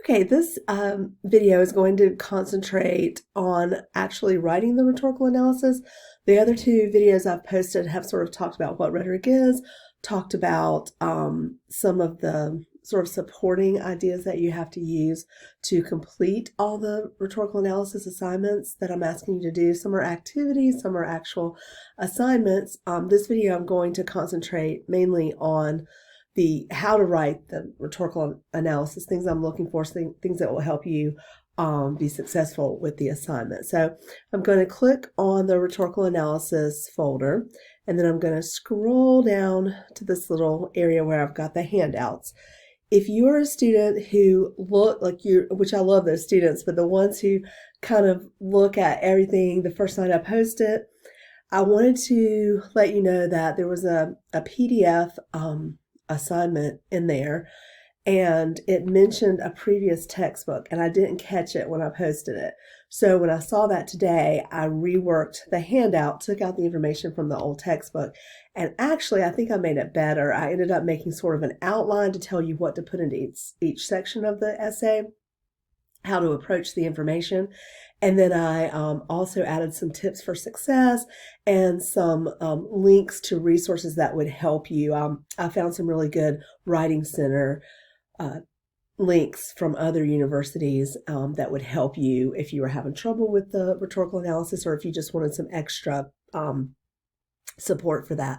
Okay, this video is going to concentrate on actually writing the rhetorical analysis. The other two videos I've posted have sort of talked about what rhetoric is, talked about some of the sort of supporting ideas that you have to use to complete all the rhetorical analysis assignments that I'm asking you to do. Some are activities, some are actual assignments. This video I'm going to concentrate mainly on the how to write the rhetorical analysis, things I'm looking for, things that will help you be successful with the assignment. So I'm going to click on the rhetorical analysis folder, and then I'm going to scroll down to this little area where I've got the handouts. If you're a student who look like you, which I love those students, but the ones who kind of look at everything the first night I post it, I wanted to let you know that there was a PDF assignment in there, and it mentioned a previous textbook, and I didn't catch it when I posted it. So when I saw that today, I reworked the handout, took out the information from the old textbook, and actually I think I made it better. I ended up making sort of an outline to tell you what to put into each section of the essay, how to approach the information. And then I also added some tips for success and some links to resources that would help you. I found some really good Writing Center links from other universities that would help you if you were having trouble with the rhetorical analysis, or if you just wanted some extra support for that.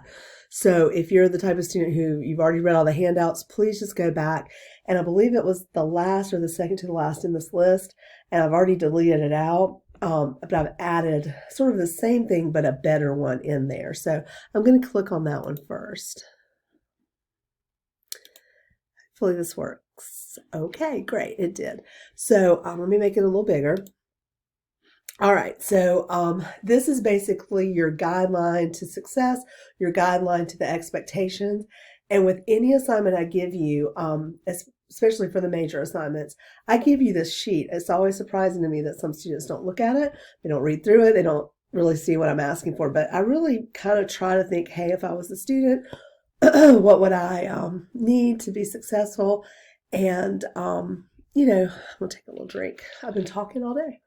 So if you're the type of student who you've already read all the handouts, please just go back. And I believe it was the last or the second to the last in this list, and I've already deleted it out. But I've added sort of the same thing, but a better one in there. So I'm going to click on that one first. Hopefully this works. Okay, great, it did. So let me make it a little bigger. All right, so this is basically your guideline to success, your guideline to the expectations. And with any assignment I give you, especially for the major assignments, I give you this sheet. It's always surprising to me that some students don't look at it, they don't read through it, they don't really see what I'm asking for. But I really kind of try to think, hey, if I was a student, what would I need to be successful? And, you know, I'm gonna take a little drink. I've been talking all day.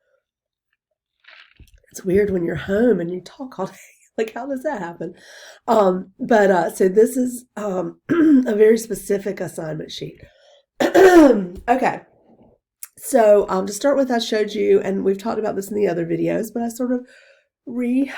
It's weird when you're home and you talk all day. Like, how does that happen? So this is a very specific assignment sheet. Okay. So to start with, I showed you, and we've talked about this in the other videos, but I sort of reset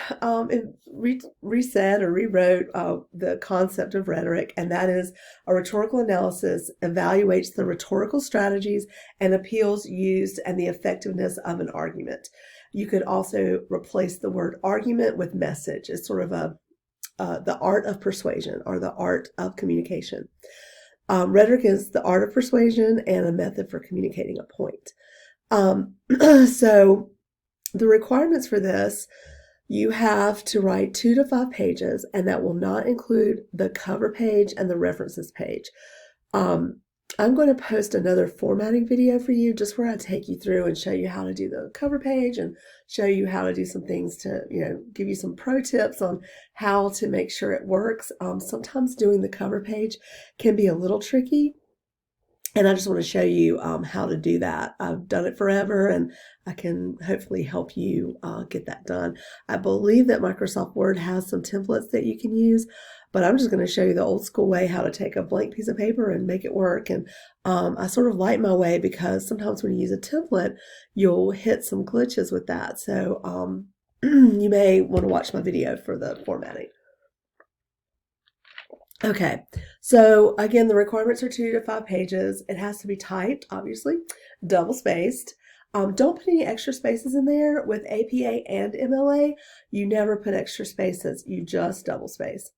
or rewrote the concept of rhetoric, and that is a rhetorical analysis evaluates the rhetorical strategies and appeals used and the effectiveness of an argument. You could also replace the word argument with message. It's sort of the art of persuasion or the art of communication. Rhetoric is the art of persuasion and a method for communicating a point. So the requirements for this, you have to write 2 to 5 pages, and that will not include the cover page and the references page. I'm going to post another formatting video for you, just where I take you through and show you how to do the cover page and show you how to do some things to, give you some pro tips on how to make sure it works. Sometimes doing the cover page can be a little tricky, and I just want to show you how to do that. I've done it forever, and I can hopefully help you get that done. I believe that Microsoft Word has some templates that you can use, but I'm just going to show you the old school way, how to take a blank piece of paper and make it work. And I sort of like my way, because sometimes when you use a template, you'll hit some glitches with that. So you may want to watch my video for the formatting. Okay, so again, the requirements are 2 to 5 pages. It has to be typed, obviously, double spaced. Don't put any extra spaces in there. With APA and MLA, you never put extra spaces. You just double space.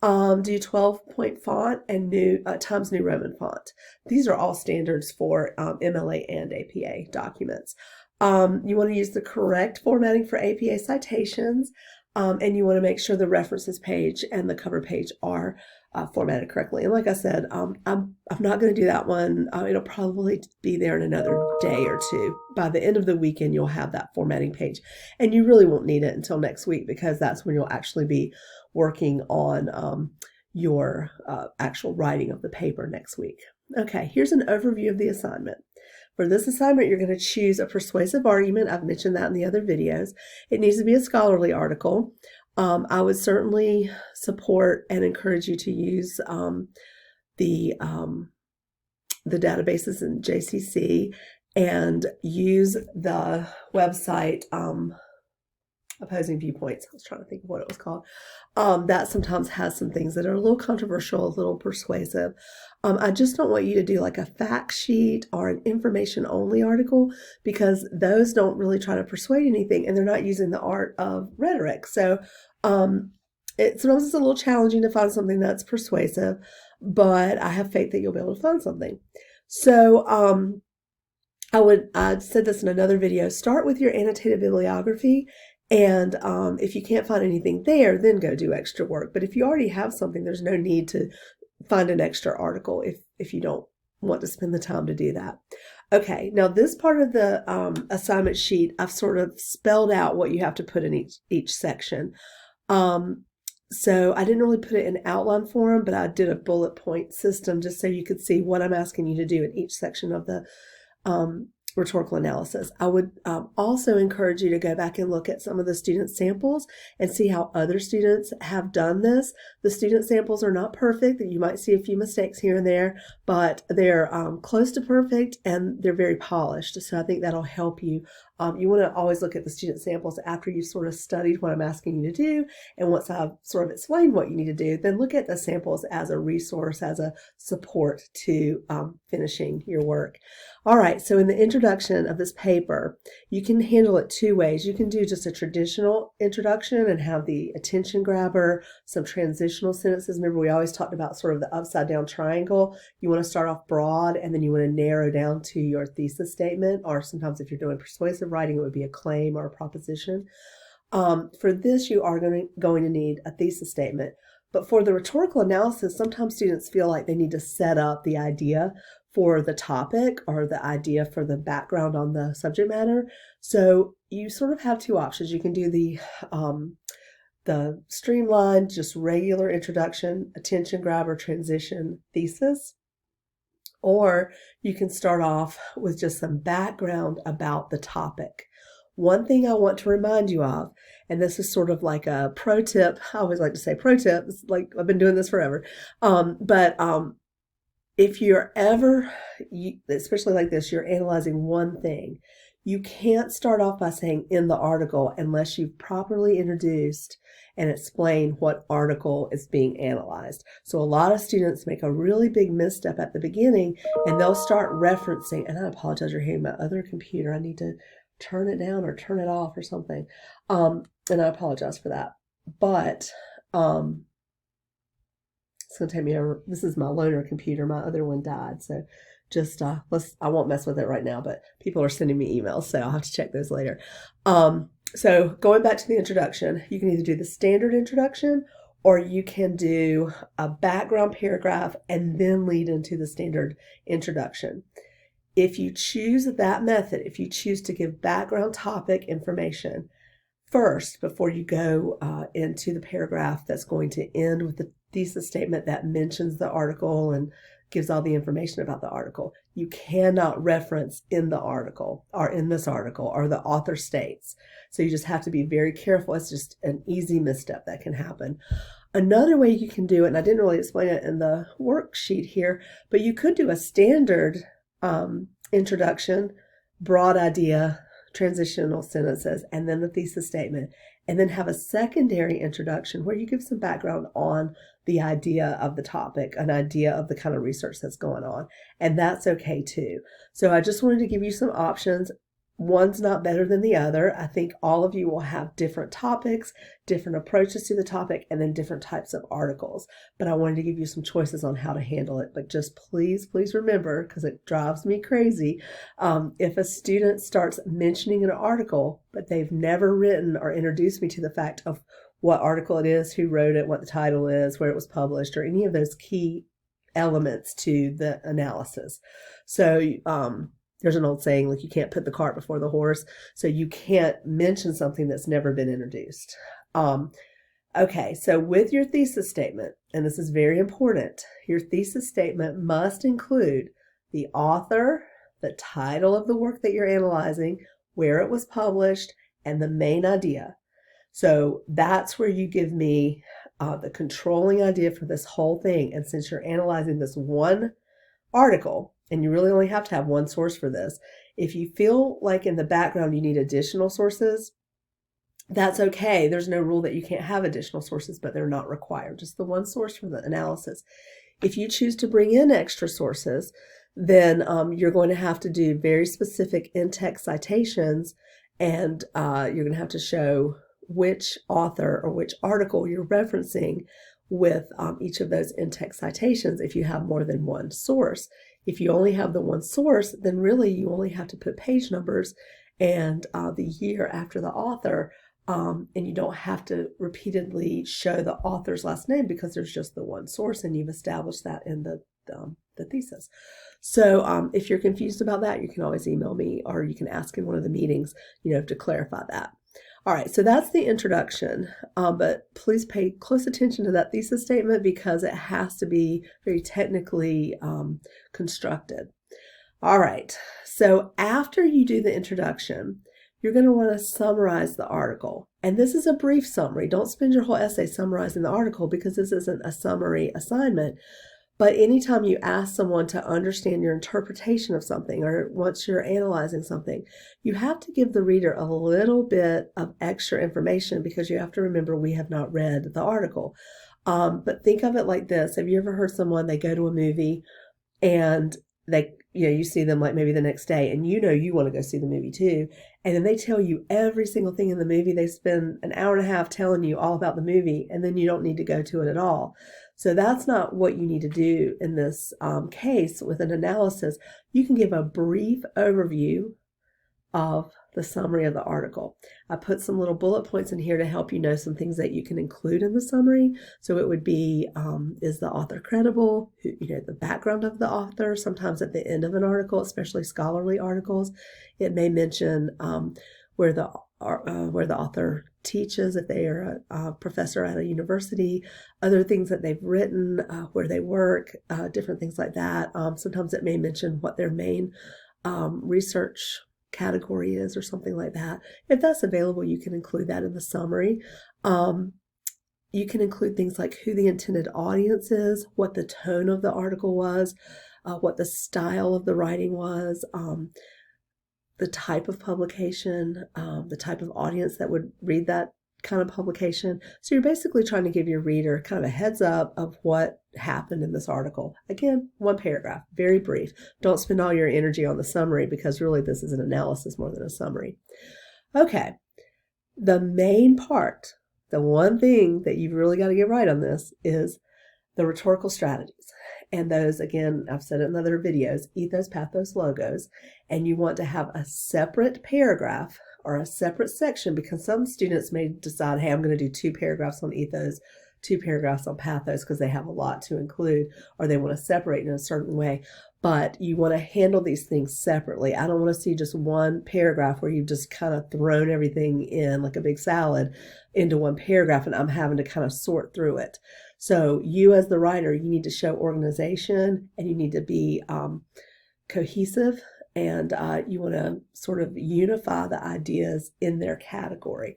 Do 12-point font and Times New Roman font. These are all standards for MLA and APA documents. You want to use the correct formatting for APA citations, and you want to make sure the references page and the cover page are formatted correctly. And like I said, I'm not going to do that one. It'll probably be there in another day or two. By the end of the weekend, you'll have that formatting page, and you really won't need it until next week, because that's when you'll actually be working on your actual writing of the paper next week. Okay, here's an overview of the assignment. For this assignment, you're going to choose a persuasive argument. I've mentioned that in the other videos. It needs to be a scholarly article. I would certainly support and encourage you to use the databases in JCC and use the website Opposing Viewpoints. I was trying to think of what it was called. That sometimes has some things that are a little controversial, a little persuasive. I just don't want you to do like a fact sheet or an information only article, because those don't really try to persuade anything, and they're not using the art of rhetoric. So sometimes it's a little challenging to find something that's persuasive, but I have faith that you'll be able to find something. So I said this in another video, start with your annotated bibliography. And if you can't find anything there, then go do extra work. But if you already have something, there's no need to find an extra article if you don't want to spend the time to do that. Okay, now this part of the assignment sheet, I've sort of spelled out what you have to put in each section. So I didn't really put it in outline form, but I did a bullet point system just so you could see what I'm asking you to do in each section of the rhetorical analysis. I would also encourage you to go back and look at some of the student samples and see how other students have done this. The student samples are not perfect. You might see a few mistakes here and there, but they're close to perfect and they're very polished. So I think that'll help you. You want to always look at the student samples after you've sort of studied what I'm asking you to do. And once I've sort of explained what you need to do, then look at the samples as a resource, as a support to finishing your work. All right, so in the introduction of this paper, you can handle it two ways. You can do just a traditional introduction and have the attention grabber, some transitional sentences. Remember, we always talked about sort of the upside down triangle. You want to start off broad and then you want to narrow down to your thesis statement, or sometimes if you're doing persuasive writing, it would be a claim or a proposition. For this, you are going to need a thesis statement. But for the rhetorical analysis, sometimes students feel like they need to set up the idea for the topic or the idea for the background on the subject matter. So you sort of have two options. You can do the streamlined, just regular introduction, attention grabber, transition, thesis. Or you can start off with just some background about the topic. One thing I want to remind you of, and this is sort of like a pro tip. I always like to say pro tip. It's like I've been doing this forever. If you're ever, especially like this, you're analyzing one thing, you can't start off by saying in the article unless you've properly introduced and explain what article is being analyzed. So a lot of students make a really big misstep at the beginning and they'll start referencing, and I apologize, you're hearing my other computer. I need to turn it down or turn it off or something. And I apologize for that. But it's going to take me over. This is my loaner computer. My other one died. So just, I won't mess with it right now, but people are sending me emails, so I'll have to check those later. So going back to the introduction, you can either do the standard introduction or you can do a background paragraph and then lead into the standard introduction. If you choose that method, if you choose to give background topic information first before you go into the paragraph that's going to end with the thesis statement that mentions the article and gives all the information about the article, you cannot reference in the article or in this article or the author states. So you just have to be very careful. It's just an easy misstep that can happen. Another way you can do it, and I didn't really explain it in the worksheet here, but you could do a standard introduction, broad idea, transitional sentences, and then the thesis statement, and then have a secondary introduction where you give some background on the idea of the topic, an idea of the kind of research that's going on, and that's okay too. So I just wanted to give you some options. One's not better than the other. I think all of you will have different topics, different approaches to the topic, and then different types of articles. But I wanted to give you some choices on how to handle it. But just please remember, because it drives me crazy, if a student starts mentioning an article, but they've never written or introduced me to the fact of what article it is, who wrote it, what the title is, where it was published, or any of those key elements to the analysis. So, there's an old saying, like, you can't put the cart before the horse. So you can't mention something that's never been introduced. Okay, so with your thesis statement, and this is very important, your thesis statement must include the author, the title of the work that you're analyzing, where it was published, and the main idea. So that's where you give me the controlling idea for this whole thing. And since you're analyzing this one article, and you really only have to have one source for this, if you feel like in the background you need additional sources, that's okay. There's no rule that you can't have additional sources, but they're not required. Just the one source for the analysis. If you choose to bring in extra sources, then you're going to have to do very specific in-text citations, and you're going to have to show which author or which article you're referencing with each of those in-text citations if you have more than one source. If you only have the one source, then really you only have to put page numbers and the year after the author, and you don't have to repeatedly show the author's last name because there's just the one source, and you've established that in the thesis. So if you're confused about that, you can always email me, or you can ask in one of the meetings, to clarify that. All right, so that's the introduction, but please pay close attention to that thesis statement because it has to be very technically constructed. All right, so after you do the introduction, you're going to want to summarize the article. And this is a brief summary. Don't spend your whole essay summarizing the article because this isn't a summary assignment. But anytime you ask someone to understand your interpretation of something, or once you're analyzing something, you have to give the reader a little bit of extra information because you have to remember we have not read the article. But think of it like this. Have you ever heard someone, they go to a movie and you see them like maybe the next day, and you want to go see the movie too, and then they tell you every single thing in the movie. They spend an hour and a half telling you all about the movie, and then you don't need to go to it at all. So that's not what you need to do in this case with an analysis. You can give a brief overview of the summary of the article. I put some little bullet points in here to help you know some things that you can include in the summary. So it would be, is the author credible? The background of the author. Sometimes at the end of an article, especially scholarly articles, it may mention where the author teaches, if they are a professor at a university, other things that they've written, where they work, different things like that. Sometimes it may mention what their main research category is or something like that. If that's available, you can include that in the summary. You can include things like who the intended audience is, what the tone of the article was, what the style of the writing was, the type of publication, the type of audience that would read that kind of publication. So you're basically trying to give your reader kind of a heads up of what happened in this article. Again, one paragraph, very brief. Don't spend all your energy on the summary because really this is an analysis more than a summary. Okay, the main part, the one thing that you've really got to get right on this is the rhetorical strategies. And those, again, I've said it in other videos, ethos, pathos, logos, and you want to have a separate paragraph or a separate section because some students may decide, hey, I'm going to do 2 paragraphs on ethos, 2 paragraphs on pathos because they have a lot to include, or they want to separate in a certain way. But you want to handle these things separately. I don't want to see just one paragraph where you've just kind of thrown everything in like a big salad into one paragraph and I'm having to kind of sort through it. So you as the writer, you need to show organization and you need to be cohesive, and you want to sort of unify the ideas in their category.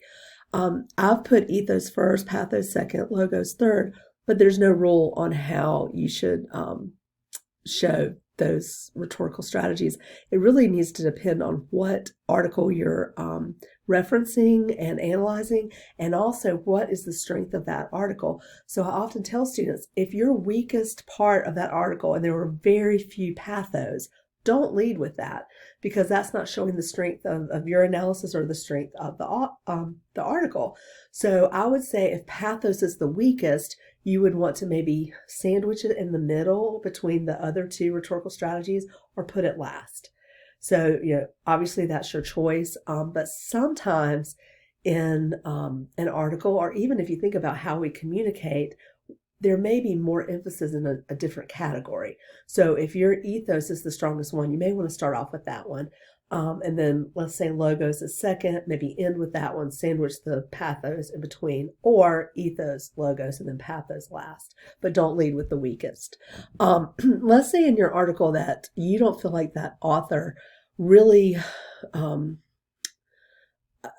I've put ethos first, pathos second, logos third, but there's no rule on how you should show those rhetorical strategies. It really needs to depend on what article you're referencing and analyzing, and also what is the strength of that article. So I often tell students, if your weakest part of that article, and there were very few pathos, don't lead with that because that's not showing the strength of your analysis or the strength of the article. So I would say if pathos is the weakest, you would want to maybe sandwich it in the middle between the other 2 rhetorical strategies or put it last. So, obviously that's your choice. But sometimes in an article, or even if you think about how we communicate, there may be more emphasis in a different category. So if your ethos is the strongest one, you may want to start off with that one. And then let's say logos is second, maybe end with that one, sandwich the pathos in between, or ethos, logos, and then pathos last. But don't lead with the weakest. Let's say in your article that you don't feel like that author really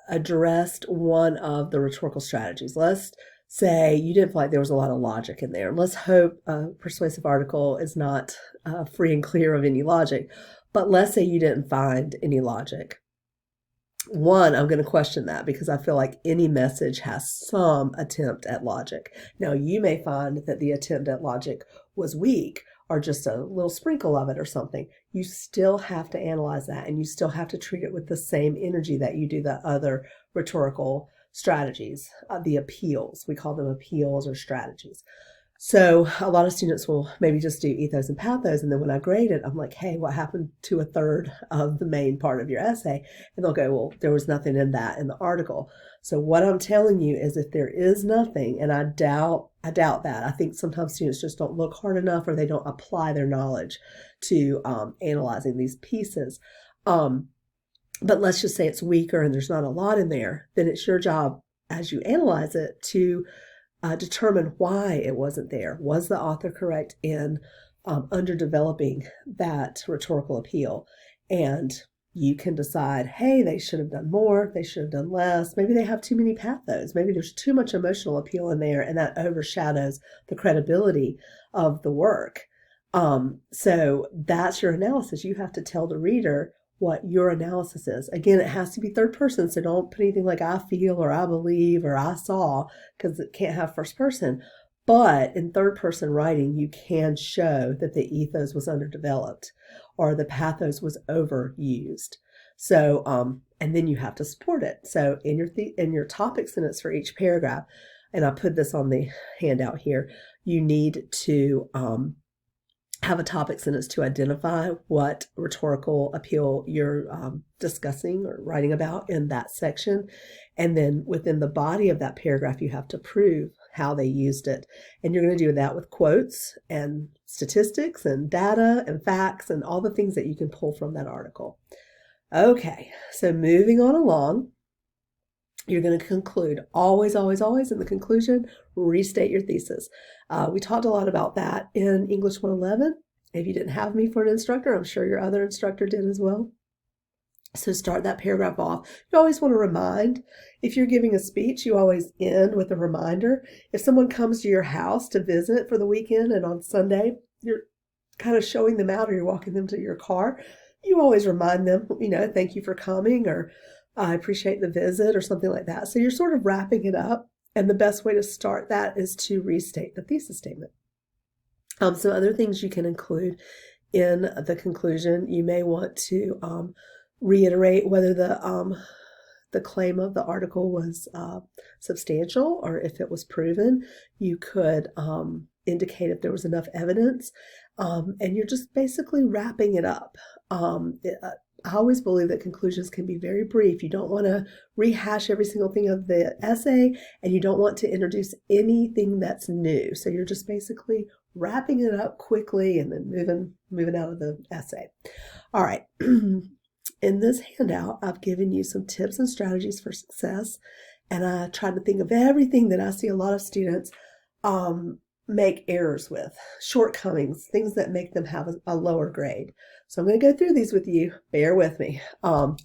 addressed one of the rhetorical strategies. Let's say you didn't feel like there was a lot of logic in there. Let's hope a persuasive article is not free and clear of any logic. But let's say you didn't find any logic. One, I'm going to question that because I feel like any message has some attempt at logic. Now, you may find that the attempt at logic was weak or just a little sprinkle of it or something. You still have to analyze that, and you still have to treat it with the same energy that you do the other rhetorical strategies, the appeals. We call them appeals or strategies. So a lot of students will maybe just do ethos and pathos, and then when I grade it, I'm like, hey, what happened to a third of the main part of your essay? And they'll go, well, there was nothing in that in the article. So what I'm telling you is if there is nothing, and I doubt that. I think sometimes students just don't look hard enough or they don't apply their knowledge to analyzing these pieces. But let's just say it's weaker and there's not a lot in there, then it's your job as you analyze it to determine why it wasn't there. Was the author correct in underdeveloping that rhetorical appeal? And you can decide, hey, they should have done more, they should have done less. Maybe they have too many pathos. Maybe there's too much emotional appeal in there, and that overshadows the credibility of the work. So that's your analysis. You have to tell the reader what your analysis is. Again, it has to be third person, so don't put anything like I feel or I believe or I saw, because it can't have first person. But in third person writing, you can show that the ethos was underdeveloped or the pathos was overused. So, and then you have to support it. So in your topic sentence for each paragraph, and I put this on the handout here, you need to have a topic sentence to identify what rhetorical appeal you're discussing or writing about in that section. And then within the body of that paragraph, you have to prove how they used it. And you're going to do that with quotes and statistics and data and facts and all the things that you can pull from that article. Okay, so moving on along, you're going to conclude. Always, always, always in the conclusion, restate your thesis. We talked a lot about that in English 111. If you didn't have me for an instructor, I'm sure your other instructor did as well. So start that paragraph off. You always want to remind. If you're giving a speech, you always end with a reminder. If someone comes to your house to visit for the weekend and on Sunday, you're kind of showing them out or you're walking them to your car, you always remind them, thank you for coming, or I appreciate the visit, or something like that. So you're sort of wrapping it up. And the best way to start that is to restate the thesis statement. Some other things you can include in the conclusion. You may want to reiterate whether the claim of the article was substantial or if it was proven. You could indicate if there was enough evidence, and you're just basically wrapping it up. I always believe that conclusions can be very brief. You don't want to rehash every single thing of the essay, and you don't want to introduce anything that's new. So you're just basically wrapping it up quickly and then moving out of the essay. All right. In this handout, I've given you some tips and strategies for success, and I tried to think of everything that I see a lot of students make errors with, shortcomings, things that make them have a lower grade. So I'm going to go through these with you. Bear with me. All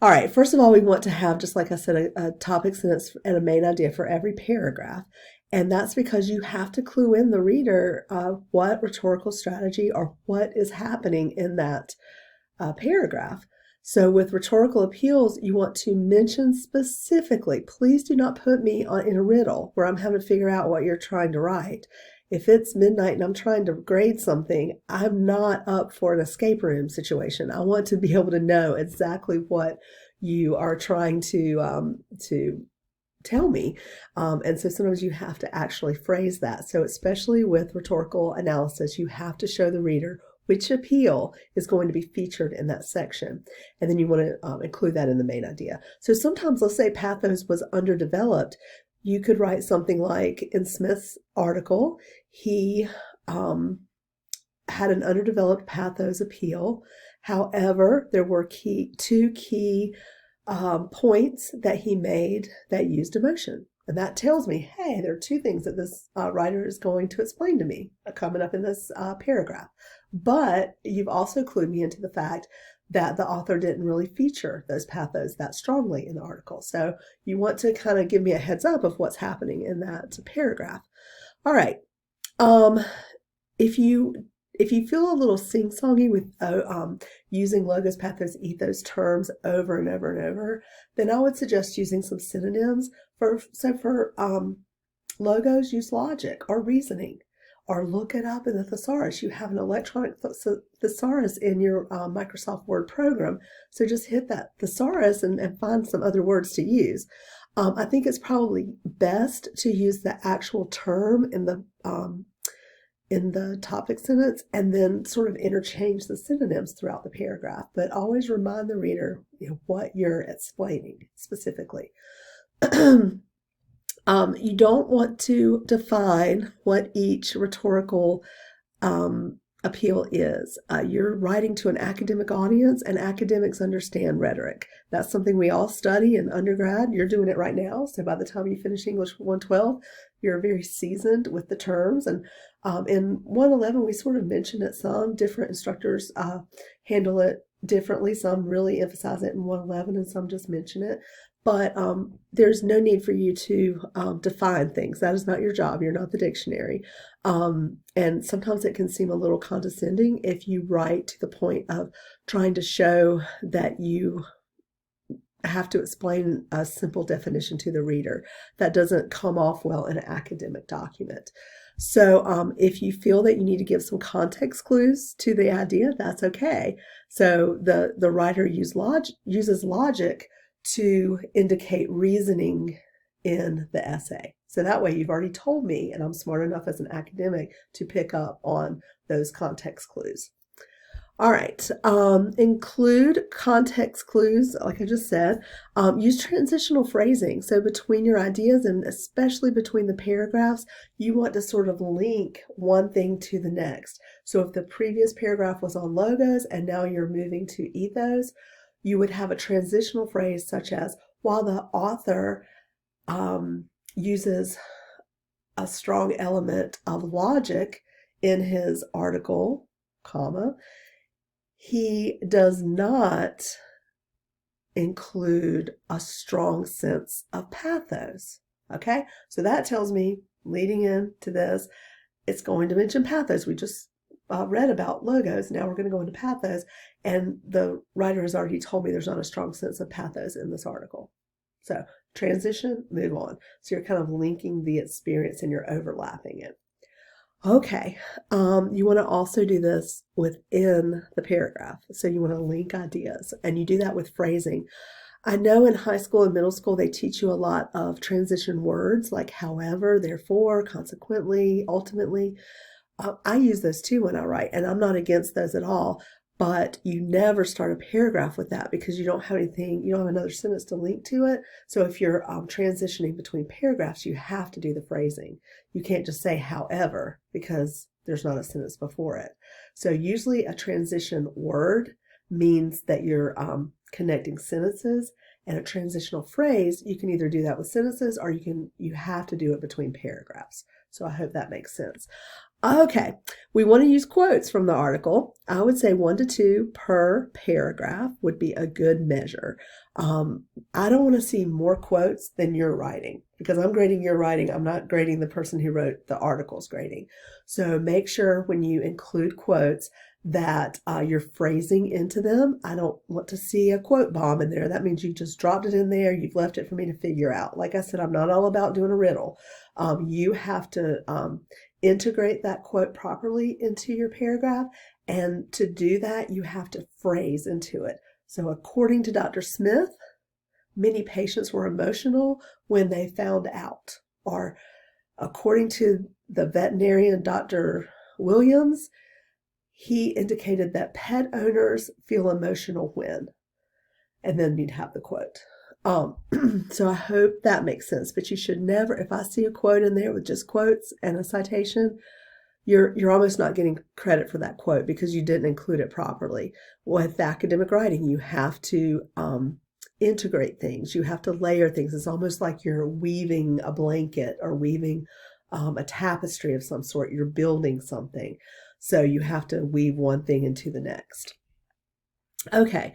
right. First of all, we want to have, just like I said, a topic sentence and a main idea for every paragraph. And that's because you have to clue in the reader what rhetorical strategy or what is happening in that paragraph. So with rhetorical appeals, you want to mention specifically, please do not put me in a riddle where I'm having to figure out what you're trying to write. If it's midnight and I'm trying to grade something, I'm not up for an escape room situation. I want to be able to know exactly what you are trying to tell me. And so sometimes you have to actually phrase that. So especially with rhetorical analysis, you have to show the reader which appeal is going to be featured in that section. And then you want to include that in the main idea. So sometimes, let's say pathos was underdeveloped. You could write something like, in Smith's article, he had an underdeveloped pathos appeal. However, there were two key points that he made that used emotion. And that tells me, hey, there are two things that this writer is going to explain to me coming up in this paragraph. But you've also clued me into the fact that the author didn't really feature those pathos that strongly in the article. So you want to kind of give me a heads up of what's happening in that paragraph. All right. If you feel a little sing-songy with using logos, pathos, ethos terms over and over and over, then I would suggest using some synonyms. For logos, use logic or reasoning, or look it up in the thesaurus. You have an electronic thesaurus in your Microsoft Word program, so just hit that thesaurus and find some other words to use. I think it's probably best to use the actual term in the topic sentence and then sort of interchange the synonyms throughout the paragraph, but always remind the reader, what you're explaining specifically. You don't want to define what each rhetorical appeal is. You're writing to an academic audience, and academics understand rhetoric. That's something we all study in undergrad. You're doing it right now, so by the time you finish English 112, you're very seasoned with the terms. And in 111, we sort of mentioned it some. Different instructors handle it differently. Some really emphasize it in 111, and some just mention it. But there's no need for you to define things. That is not your job. You're not the dictionary. And sometimes it can seem a little condescending if you write to the point of trying to show that you have to explain a simple definition to the reader. That doesn't come off well in an academic document. So if you feel that you need to give some context clues to the idea, that's okay. So the writer uses logic to indicate reasoning in the essay. So that way you've already told me, and I'm smart enough as an academic to pick up on those context clues. All right, include context clues, like I just said. Use transitional phrasing. So between your ideas, and especially between the paragraphs, you want to sort of link one thing to the next. So if the previous paragraph was on logos and now you're moving to ethos, you would have a transitional phrase such as, while the author uses a strong element of logic in his article, comma, he does not include a strong sense of pathos. Okay, so that tells me, leading into this, it's going to mention pathos. We just read about logos. Now we're going to go into pathos, and the writer has already told me there's not a strong sense of pathos in this article. So transition, move on. So you're kind of linking the experience and you're overlapping it. Okay, you want to also do this within the paragraph. So you want to link ideas, and you do that with phrasing. I know in high school and middle school, they teach you a lot of transition words like however, therefore, consequently, ultimately. I use those too when I write, and I'm not against those at all, but you never start a paragraph with that because you don't have anything, you don't have another sentence to link to it. So if you're transitioning between paragraphs, you have to do the phrasing. You can't just say however because there's not a sentence before it. So usually a transition word means that you're connecting sentences, and a transitional phrase, you can either do that with sentences or you have to do it between paragraphs. So I hope that makes sense. Okay, we want to use quotes from the article. I would say 1 to 2 per paragraph would be a good measure. I don't want to see more quotes than you're writing because I'm grading your writing. I'm not grading the person who wrote the article's grading. So make sure when you include quotes that you're phrasing into them. I don't want to see a quote bomb in there. That means you just dropped it in there. You've left it for me to figure out. Like I said, I'm not all about doing a riddle. You have to integrate that quote properly into your paragraph. And to do that, you have to phrase into it. So according to Dr. Smith, many patients were emotional when they found out. Or according to the veterinarian, Dr. Williams, he indicated that pet owners feel emotional when, and then you'd have the quote. Um, so I hope that makes sense. But you should never, if I see a quote in there with just quotes and a citation, you're almost not getting credit for that quote because you didn't include it properly. With academic writing, you have to integrate things. You have to layer things. It's almost like you're weaving a blanket or weaving a tapestry of some sort. You're building something. So you have to weave one thing into the next. Okay.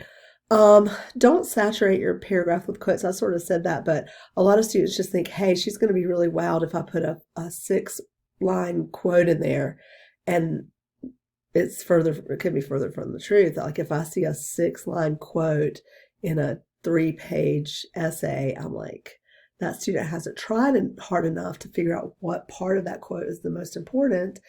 Don't saturate your paragraph with quotes. I sort of said that, but a lot of students just think, hey, she's going to be really wild if I put a 6-line quote in there. And it could be further from the truth. Like if I see a 6-line quote in a 3-page essay, I'm like, that student hasn't tried hard enough to figure out what part of that quote is the most important.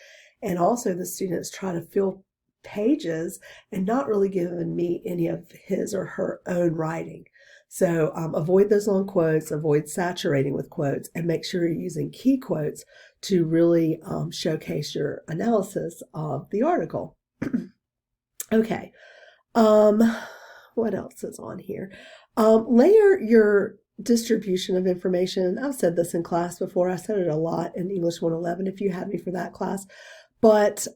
And also the students try to fill pages and not really giving me any of his or her own writing. So avoid those long quotes, avoid saturating with quotes, and make sure you're using key quotes to really showcase your analysis of the article. Okay. What else is on here? Layer your distribution of information. I've said this in class before. I said it a lot in English 111 if you had me for that class. But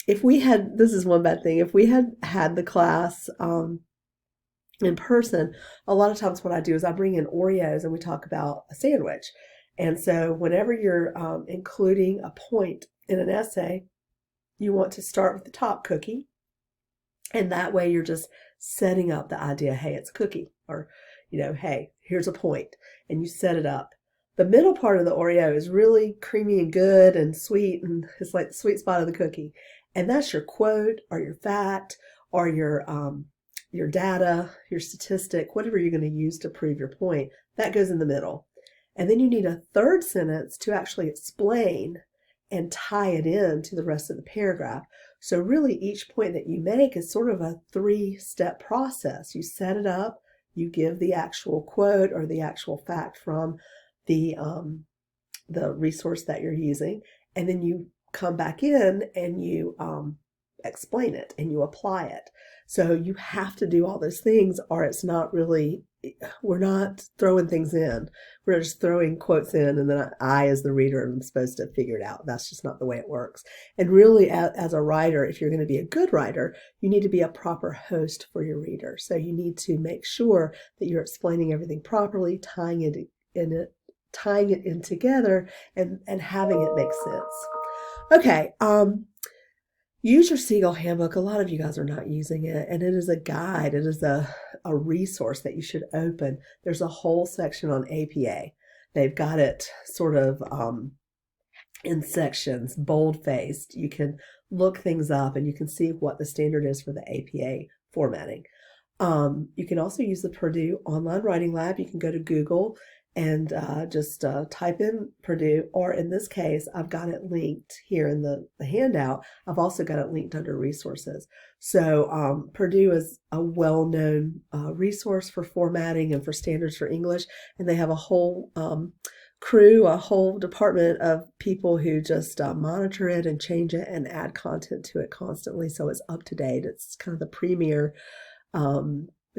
if we had, this is one bad thing, if we had the class in person, a lot of times what I do is I bring in Oreos and we talk about a sandwich. And so whenever you're including a point in an essay, you want to start with the top cookie. And that way you're just setting up the idea, hey, it's a cookie, or, hey, here's a point, and you set it up. The middle part of the Oreo is really creamy and good and sweet, and it's like the sweet spot of the cookie. And that's your quote or your fact or your data, your statistic, whatever you're going to use to prove your point. That goes in the middle. And then you need a third sentence to actually explain and tie it in to the rest of the paragraph. So really each point that you make is sort of a 3-step process. You set it up, you give the actual quote or the actual fact from the resource that you're using, and then you come back in and you explain it and you apply it. So you have to do all those things, or it's not really, we're not throwing things in. We're just throwing quotes in, and then I, as the reader, am supposed to figure it out. That's just not the way it works. And really, as a writer, if you're going to be a good writer, you need to be a proper host for your reader. So you need to make sure that you're explaining everything properly, tying it in together, and having it make sense. Okay. Use your Seagull Handbook. A lot of you guys are not using it, and it is a guide. It is a resource that you should open. There's a whole section on APA. They've got it sort of in sections, bold-faced. You can look things up, and you can see what the standard is for the APA formatting. You can also use the Purdue Online Writing Lab. You can go to Google and just type in Purdue, or in this case, I've got it linked here in the handout. I've also got it linked under resources. So Purdue is a well-known resource for formatting and for standards for English, and they have a whole crew, a whole department of people who just monitor it and change it and add content to it constantly, so it's up to date. It's kind of the premier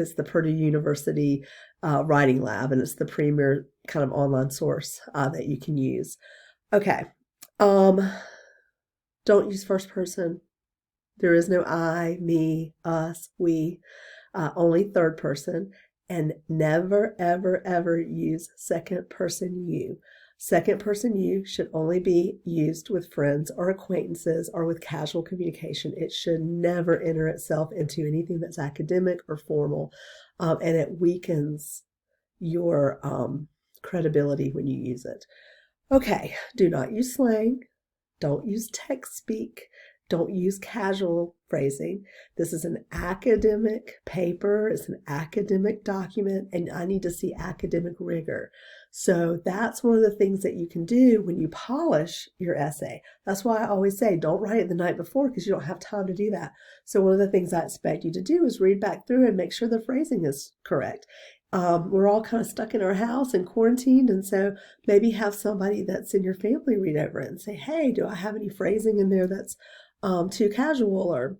it's the Purdue University Writing Lab, and it's the premier kind of online source that you can use. Okay. Don't use first person. There is no I, me, us, we, only third person. And never, ever, ever use second person you. Second person you should only be used with friends or acquaintances or with casual communication. It should never enter itself into anything that's academic or formal, and it weakens your credibility when you use it. Okay, do not use slang. Don't use text speak. Don't use casual phrasing. This is an academic paper. It's an academic document, and I need to see academic rigor. So that's one of the things that you can do when you polish your essay. That's why I always say don't write it the night before, because you don't have time to do that. So one of the things I expect you to do is read back through and make sure the phrasing is correct. We're all kind of stuck in our house and quarantined, and so maybe have somebody that's in your family read over it and say, hey, do I have any phrasing in there that's too casual, or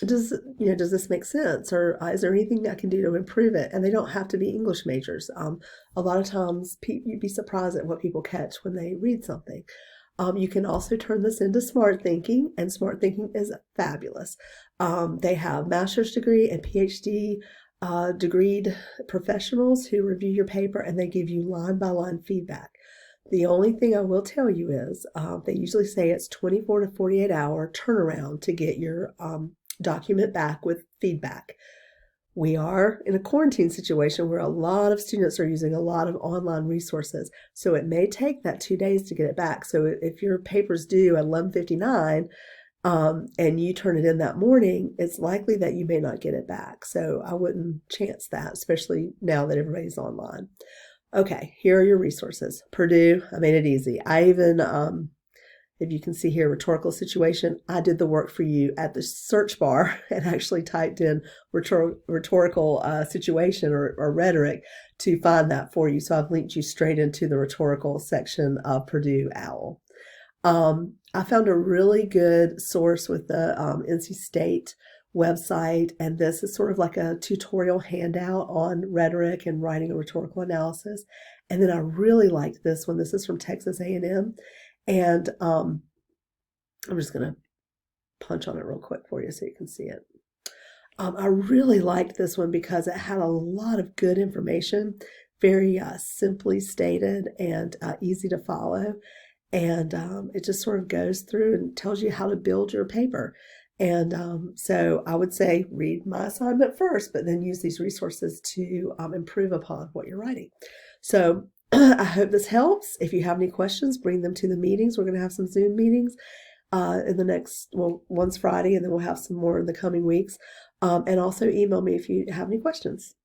does this make sense, or is there anything I can do to improve it? And they don't have to be English majors. A lot of times you'd be surprised at what people catch when they read something. You can also turn this into smart thinking, and smart thinking is fabulous. They have master's degree and PhD degreed professionals who review your paper, and they give you line by line feedback. The only thing I will tell you is they usually say it's 24 to 48-hour turnaround to get your document back with feedback. We are in a quarantine situation where a lot of students are using a lot of online resources. So it may take that 2 days to get it back. So if your paper's due at 11:59 and you turn it in that morning, it's likely that you may not get it back. So I wouldn't chance that, especially now that everybody's online. Okay, here are your resources. Purdue, I made it easy. I even if you can see here, rhetorical situation, I did the work for you at the search bar and actually typed in rhetorical situation or rhetoric to find that for you. So I've linked you straight into the rhetorical section of Purdue OWL. I found a really good source with the NC State website, and this is sort of like a tutorial handout on rhetoric and writing a rhetorical analysis. And then I really liked this one. This is from Texas A&M. And I'm just going to punch on it real quick for you so you can see it. I really liked this one because it had a lot of good information, very simply stated and easy to follow. And it just sort of goes through and tells you how to build your paper. And so I would say read my assignment first, but then use these resources to improve upon what you're writing. So I hope this helps. If you have any questions, bring them to the meetings. We're going to have some Zoom meetings in the next, well, one's Friday, and then we'll have some more in the coming weeks. And also email me if you have any questions.